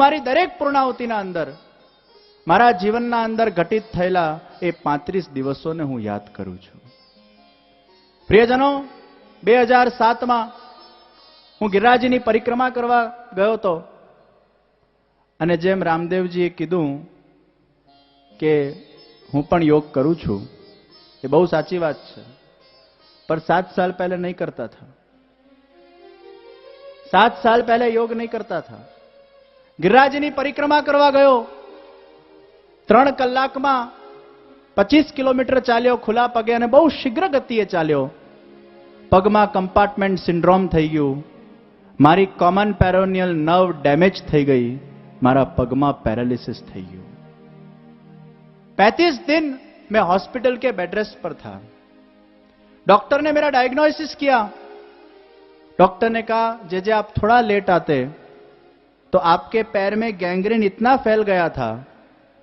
મારી દરેક પૂર્ણાહુતિના અંદર મારા જીવનના અંદર ઘટિત થયેલા એ 35 દિવસોને હું યાદ કરું છું. પ્રિયજનો, 2007માં હું ગિરિરાજની પરિક્રમા કરવા ગયો હતો અને જેમ રામદેવજીએ કીધું કે હું પણ યોગ કરું છું, એ બહુ સાચી વાત છે, पर 7 साल पहले नहीं करता था. 7 साल पहले योग नहीं करता था. गिरिराजनी परिक्रमा करवा गयो, 3 કલાકમાં 25 કિલોમીટર ચાલ્યો ખુલ્લા પગે અને બહુ શીઘ્ર ગતિએ ચાલ્યો. પગમાં કમ્પાર્ટમેન્ટ સિન્ડ્રોમ થઈ ગયું, મારી કોમન પેરોનિયલ નર્વ ડેમેજ થઈ ગઈ, મારા પગમાં પેરાલિસિસ થઈ ગયું. 35 दिन मैं हॉस्पिटल के बेड रेस्ट पर था. डॉक्टर ने मेरा डायग्नोसिस किया. डॉक्टर ने कहा जे आप थोड़ा लेट आते तो आपके पैर में गैंग्रीन इतना फैल गया था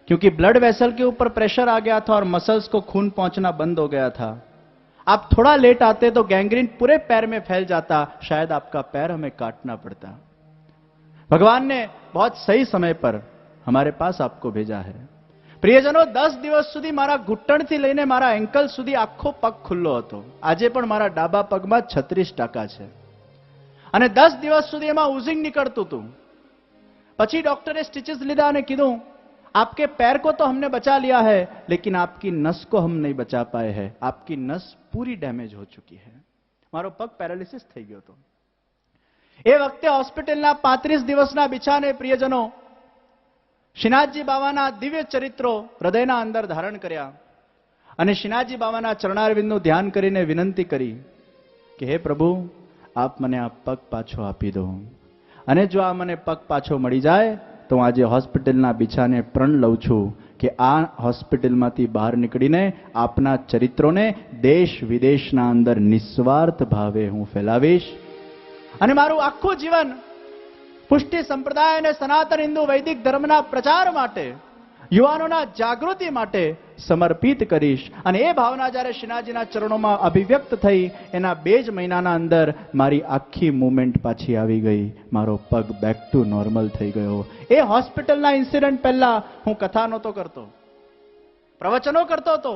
क्योंकि ब्लड वेसल के ऊपर प्रेशर आ गया था और मसल्स को खून पहुंचना बंद हो गया था. आप थोड़ा लेट आते तो गैंग्रीन पूरे पैर में फैल जाता, शायद आपका पैर हमें काटना पड़ता. भगवान ने बहुत सही समय पर हमारे पास आपको भेजा है. प्रियजनों, 10 દિવસ સુધી મારા ઘૂંટણથી લઈને મારા એન્કલ સુધી આખો પગ ખુલ્લો હતો. આજે પણ મારા ડાબા પગમાં 36% છે અને 10 દિવસ સુધી એમાં ઉઝિંગ નીકળતું હતું. પછી ડોક્ટરે સ્ટિચेस લીધા અને કીધું, आपके पैर को तो हमने बचा लिया है लेकिन आपकी नस को हम नहीं बचा पाए हैं. आपकी नस पूरी डैमेज हो चुकी है. મારો પગ પેરાલિસિસ થઈ ગયો હતો. એ વખતે હોસ્પિટલના 35 દિવસના બિછાને પ્રિયજનો શ્રીનાથજી બાવાના દિવ્ય ચરિત્રો હૃદયના અંદર ધારણ કર્યા અને શ્રીનાથજી બાવાના ચરણારવિંદનું ધ્યાન કરીને વિનંતી કરી કે હે પ્રભુ, આપ મને આ પગ પાછો આપી દો અને જો આ મને પગ પાછો મળી જાય તો હું આજે હોસ્પિટલના બિછાને પ્રણ લઉં છું કે આ હોસ્પિટલમાંથી બહાર નીકળીને આપના ચરિત્રોને દેશ વિદેશના અંદર નિસ્વાર્થ ભાવે હું ફેલાવીશ અને મારું આખું જીવન પુષ્ટિ સંપ્રદાય અને સનાતન હિન્દુ વૈદિક ધર્મના પ્રચાર માટે, યુવાનોના જાગૃતિ માટે સમર્પિત કરીશ. અને એ ભાવના જ્યારે શ્રીનાથજીના ચરણોમાં અભિવ્યક્ત થઈ એના 2 જ મહિનાના અંદર મારી આખી મૂવમેન્ટ પાછી આવી ગઈ. મારો પગ બેક ટુ નોર્મલ થઈ ગયો. એ હોસ્પિટલના ઇન્સિડન્ટ પહેલા હું કથા નહોતો કરતો, પ્રવચનો કરતો હતો.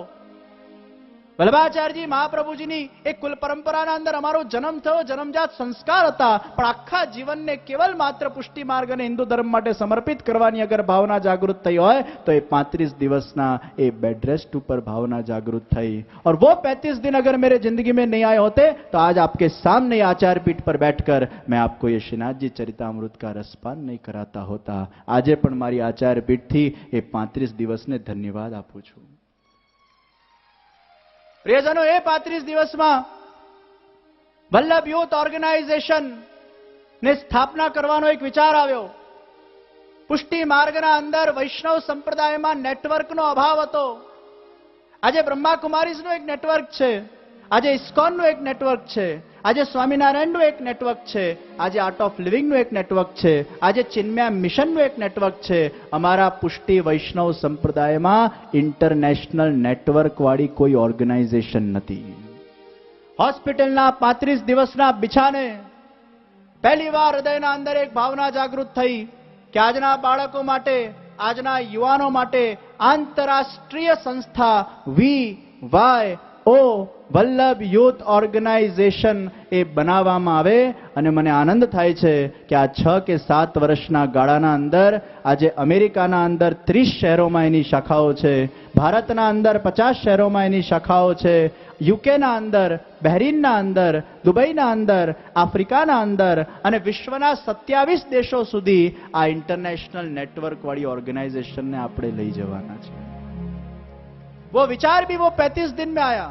વલ્લભાચાર્યજી મહાપ્રભુજીની એક કુલ પરંપરાના અંદર અમારો જન્મ થયો, જન્મજાત સંસ્કાર હતા, પણ આખા જીવનને કેવલ માત્ર પુષ્ટિ માર્ગ અને હિન્દુ ધર્મ માટે સમર્પિત કરવાની અગર ભાવના જાગૃત થઈ હોય તો એ 35 દિવસના એ બેડ रेस्ट ऊपर भावना जागृत थी. और वो 35 दिन अगर मेरे जिंदगी में नहीं आए होते तो आज आपके सामने आचार्य पीठ पर बैठकर मैं आपको ये श्रीनाथ जी चरितामृत का रसपान नहीं कराता होता. आज पण मारी आचार्य पीठ थी ये 35 दिवस ने धन्यवाद आपू छू. प्रियजनों, ये 35 દિવસમાં વલ્લભ યુથ ઓર્ગેનાઇઝેશન ને સ્થાપના કરવાનો એક વિચાર આવ્યો. પુષ્ટિ માર્ગના અંદર વૈષ્ણવ સંપ્રદાયમાં નેટવર્કનો અભાવ હતો. આજે બ્રહ્માકુમારીઝનું એક નેટવર્ક છે, આજે ઇસ્કોનનું એક નેટવર્ક છે, આજે સ્વામિનારાયણનું એક નેટવર્ક છે, આજે આર્ટ ઓફ લિવિંગનું એક નેટવર્ક છે, આજે ચિન્મયા મિશનનું એક નેટવર્ક છે. અમારા પુષ્ટિ વૈષ્ણવ સંપ્રદાયમાં ઇન્ટરનેશનલ નેટવર્ક વાળી કોઈ ઓર્ગેનાઇઝેશન નથી. હોસ્પિટલના 35 દિવસના બિછાને પહેલી વાર હૃદયના અંદર એક ભાવના જાગૃત થઈ કે આજના બાળકો માટે, આજના યુવાનો માટે આંતરરાષ્ટ્રીય સંસ્થા VYO વલ્લભ યુથ ઓર્ગેનાઇઝેશન એ બનાવવામાં આવે. અને મને આનંદ થાય છે કે આ 6 કે 7 વર્ષના ગાળાના અંદર આજે અમેરિકાના અંદર 30 શહેરોમાં એની શાખાઓ છે, ભારતના અંદર 50 શહેરોમાં એની શાખાઓ છે, યુકેના અંદર, બહેરીનના અંદર, દુબઈના અંદર, આફ્રિકાના અંદર અને વિશ્વના 27 દેશો સુધી આ ઇન્ટરનેશનલ નેટવર્ક વાળી ઓર્ગેનાઇઝેશનને આપણે લઈ જવાના છે. वो विचार भी वो 35 दिन में आया,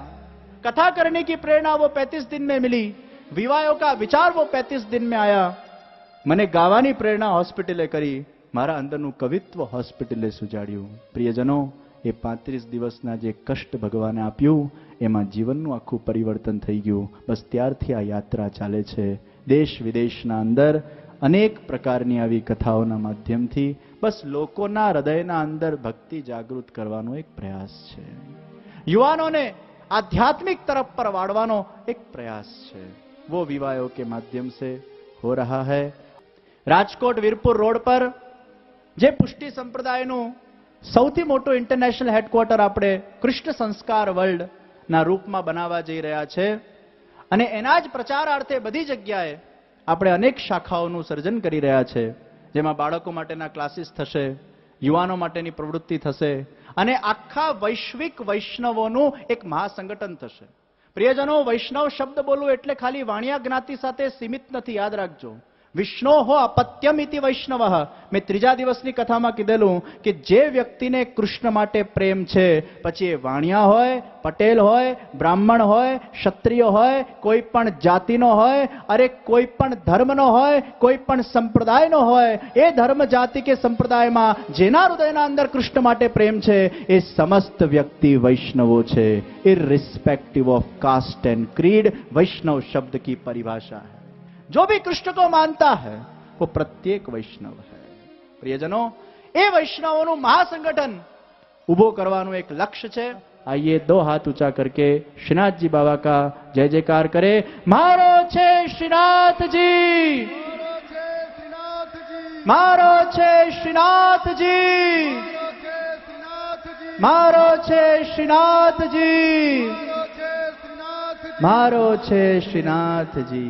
कथा करने की प्रेरणा वो 35 दिन में मिली, विवाहों का विचार वो 35 दिन में आया. મને ગાવાની પ્રેરણા હોસ્પિટલે કરી, મારા અંદરનું કવિત્વ હોસ્પિટલે સુજાડ્યું. પ્રિયજનો, એ 35 દિવસના જે કષ્ટ ભગવાને આપ્યું એમાં જીવનનું આખું પરિવર્તન થઈ ગયું. બસ ત્યારથી આ યાત્રા ચાલે છે. દેશ વિદેશના અંદર અનેક પ્રકારની આવી કથાઓના માધ્યમથી બસ લોકોના હૃદયના અંદર ભક્તિ જાગૃત કરવાનો એક પ્રયાસ છે. યુવાનોને आध्यात्मिक तरफ पर वाड़वानो एक प्रयास है, वो विवाहों के माध्यम से हो रहा है. राजकोट वीरपुर रोड पर જે પુષ્ટિ સંપ્રદાયનું સૌથી મોટું ઇન્ટરનેશનલ હેડક્વાર્ટર આપણે કૃષ્ણ સંસ્કાર વર્લ્ડના રૂપમાં બનાવવા જઈ રહ્યા છે અને એના જ પ્રચારાર્થે બધી જગ્યાએ આપણે અનેક શાખાઓનું સર્જન કરી રહ્યા છે, જેમાં બાળકો માટેના ક્લાસીસ થશે, યુવાનો માટેની પ્રવૃત્તિ થશે અને આખા વૈશ્વિક વૈષ્ણવોનું એક મહાસંગઠન થશે. પ્રિયજનો, વૈષ્ણવ શબ્દ બોલવું એટલે ખાલી વાણિયા જ્ઞાતિ સાથે સીમિત નથી, યાદ રાખજો. વિષ્ણોઃ અપત્યમ ઇતિ વૈષ્ણવઃ. મેં ત્રીજા દિવસની કથામાં કીધેલું કે જે વ્યક્તિને કૃષ્ણ માટે પ્રેમ છે, પછી એ વાણિયા હોય, પટેલ હોય, બ્રાહ્મણ હોય, ક્ષત્રિય હોય, કોઈ પણ જાતિનો હોય, અરે કોઈ પણ ધર્મનો હોય, કોઈ પણ સંપ્રદાયનો હોય, એ ધર્મ જાતિ કે સંપ્રદાયમાં જેના હૃદયના અંદર કૃષ્ણ માટે પ્રેમ છે, એ સમસ્ત વ્યક્તિ વૈષ્ણવો છે. Irrespective of caste and creed, वैष्णव शब्द की परिभाषा है. जो भी कृष्ण को मानता है वो प्रत्येक वैष्णव है. प्रियजनों, એ વૈષ્ણવોનું મહાસંગઠન ઉભો કરવાનું એક લક્ષ્ય છે. आइए दो हाथ ऊंचा करके श्रीनाथ जी बाबा का जय जयकार करें. मारो छे श्रीनाथ जी, मारो छे श्रीनाथ जी, मारो छे श्रीनाथ जी, मारो छे श्रीनाथ जी.